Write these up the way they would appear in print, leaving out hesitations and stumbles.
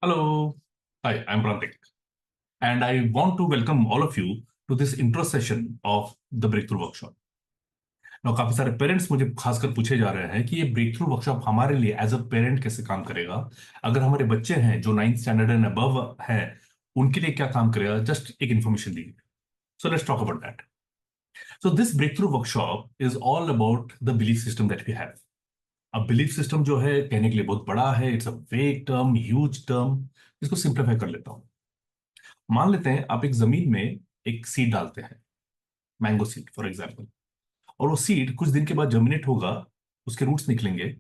Hello. Hi, I'm Prantik, and I want to welcome all of you to this intro session of the Breakthrough Workshop. Now, काफी सारे parents मुझे खासकर पूछे जा रहे हैं कि ये ब्रेकथ्रू वर्कशॉप हमारे लिए एज अ पेरेंट कैसे काम करेगा। अगर हमारे बच्चे हैं जो 9th स्टैंडर्ड एंड अबव है, उनके लिए क्या काम करेगा। जस्ट एक इन्फॉर्मेशन दी। So let's talk about that. So this breakthrough workshop is all about the belief system that we have. अब बिलीफ सिस्टम जो है कहने के लिए बहुत बड़ा है, इट्स अ वेग टर्म, ह्यूज टर्म। इसको सिंप्लीफाई कर लेता हूं। मान लेते हैं आप एक जमीन में एक सीड डालते हैं, मैंगो सीड फॉर एग्जाम्पल। और वो सीड कुछ दिन के बाद जर्मिनेट होगा, उसके रूट्स निकलेंगे,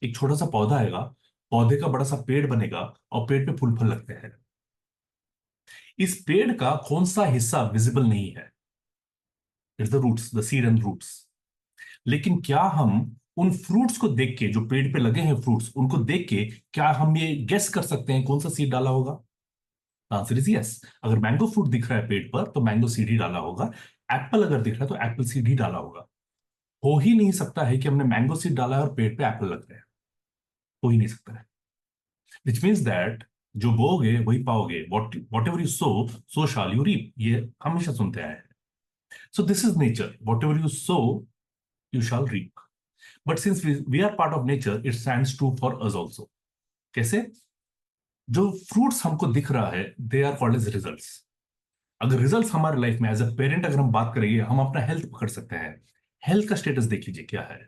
एक छोटा सा पौधा आएगा, पौधे का बड़ा सा पेड़ बनेगा और पेड़ पे फूल फल लगते हैं। इस पेड़ का कौन सा हिस्सा विजिबल नहीं है? It's the roots, the seed and roots. लेकिन क्या हम उन फ्रूट्स को देख के, जो पेड़ पे लगे हैं फ्रूट्स, उनको देख के क्या हम ये गेस कर सकते हैं कौन सा सीड डाला होगा? Answer is yes. अगर मैंगो फ्रूट दिख रहा है पेड़ पर तो मैंगो सीड ही डाला होगा। एप्पल अगर दिख रहा है तो एप्पल सीड ही डाला होगा। हो ही नहीं सकता है कि हमने मैंगो सीड डाला है और पेड़ पे एप्पल लग रहे हैं। हो ही नहीं सकता है। विच मीन्स दैट जो बोओगे वही पाओगे। Whatever you sow shall you reap, ये हमेशा सुनते आए हैं। So this is nature, whatever you sow you shall reap. But since we are part of nature, it stands true for us also. कैसे? जो fruits हमको दिख रहा है they are called as results. अगर रिजल्ट्स हमारे life में as a parent अगर हम बात करेंगे, हम अपना हेल्थ पकड़ सकते हैं। हेल्थ का स्टेटस देख लीजिए क्या है,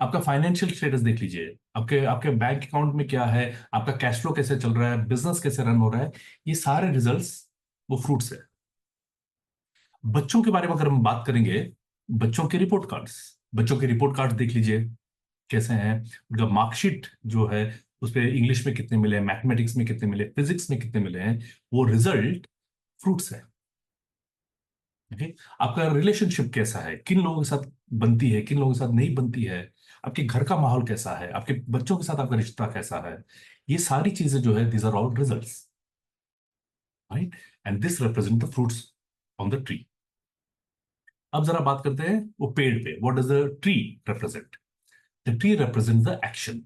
आपका फाइनेंशियल स्टेटस देख लीजिए, आपके आपके बैंक अकाउंट में क्या है, आपका कैश फ्लो कैसे चल रहा है, बिजनेस कैसे रन हो रहा है। ये सारे रिजल्ट्स वो फ्रूट्स है। बच्चों के बारे में अगर हम बात करेंगे, बच्चों के रिपोर्ट कार्ड्स, बच्चों के रिपोर्ट कार्ड देख लीजिए कैसे हैं। उनका मार्कशीट जो है उस पर इंग्लिश में कितने मिले, मैथमेटिक्स में कितने मिले, फिजिक्स में कितने मिले हैं, वो रिजल्ट फ्रूट्स है। ओके। आपका रिलेशनशिप कैसा है, किन लोगों के साथ बनती है, किन लोगों के साथ नहीं बनती है, आपके घर का माहौल कैसा है, आपके बच्चों के साथ आपका रिश्ता कैसा है। ये सारी चीजें जो है these are all results, right. And this represent the fruits on the tree. अब जरा बात करते हैं वो पेड़ पे, what does the tree represent? The tree represent the action.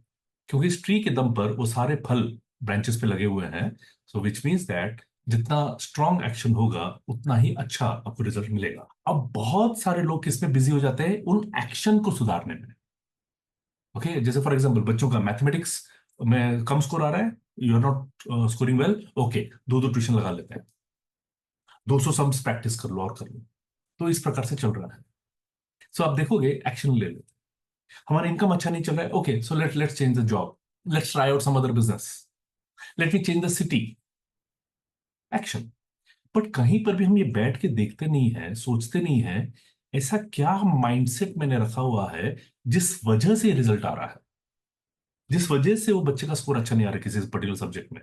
क्योंकि इस ट्री के दम पर वो सारे फल ब्रांचेस पे लगे हुए हैं। सो विच मीन्स दैट जितना स्ट्रॉन्ग एक्शन होगा उतना ही अच्छा आपको रिजल्ट मिलेगा। अब बहुत सारे लोग किसमें बिजी हो जाते हैं? उन एक्शन को सुधारने में। ओके, जैसे फॉर एग्जांपल बच्चों का मैथमेटिक्स में कम स्कोर आ रहा है, you are not scoring well, okay, दो दो ट्यूशन लगा लेते हैं, 200 सम्स प्रैक्टिस कर लो और कर लो। तो इस प्रकार से चल रहा है। सो आप देखोगे एक्शन ले लेते हैं। हमारा इनकम अच्छा नहीं चल रहा है, okay, so let's change the job, let's try out some other business, let me change the city. Action. But कहीं पर भी हम ये बैठ के देखते नहीं है, सोचते नहीं है ऐसा क्या माइंडसेट मैंने रखा हुआ है जिस वजह से रिजल्ट आ रहा है, जिस वजह से वो बच्चे का स्कोर अच्छा नहीं आ रहा है किसी पर्टिकुलर सब्जेक्ट में,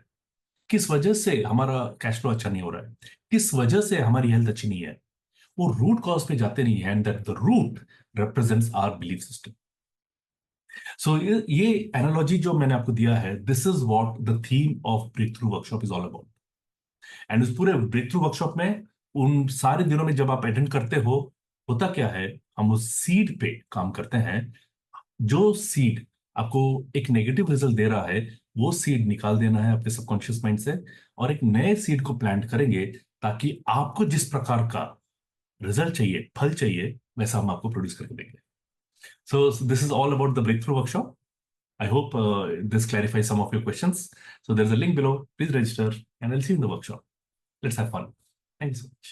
किस वजह से हमारा कैश फ्लो अच्छा नहीं हो रहा है, किस वजह से हमारी हेल्थ अच्छी नहीं है। वो रूट कॉज पे जाते नहीं है, and that the root represents our belief system. So ये एनालॉजी जो मैंने आपको दिया है, this is what the theme of breakthrough workshop is all about. And उस पूरे ब्रेक थ्रू वर्कशॉप में उन सारे दिनों में जब आप अटेंड करते हो, होता क्या है, हम उस सीड पे काम करते हैं। जो सीड आपको एक नेगेटिव रिजल्ट दे रहा है, वो सीड निकाल देना है अपने सबकॉन्शियस माइंड से, और एक नए सीड को प्लांट करेंगे, ताकि आपको जिस प्रकार का रिजल्ट चाहिए, फल चाहिए, वैसा हम आपको प्रोड्यूस करके देंगे। So this is all about the breakthrough workshop. I hope this clarifies some of your questions. So there's a link below. Please register and I'll see you in the workshop. Let's have fun. Thank you so much.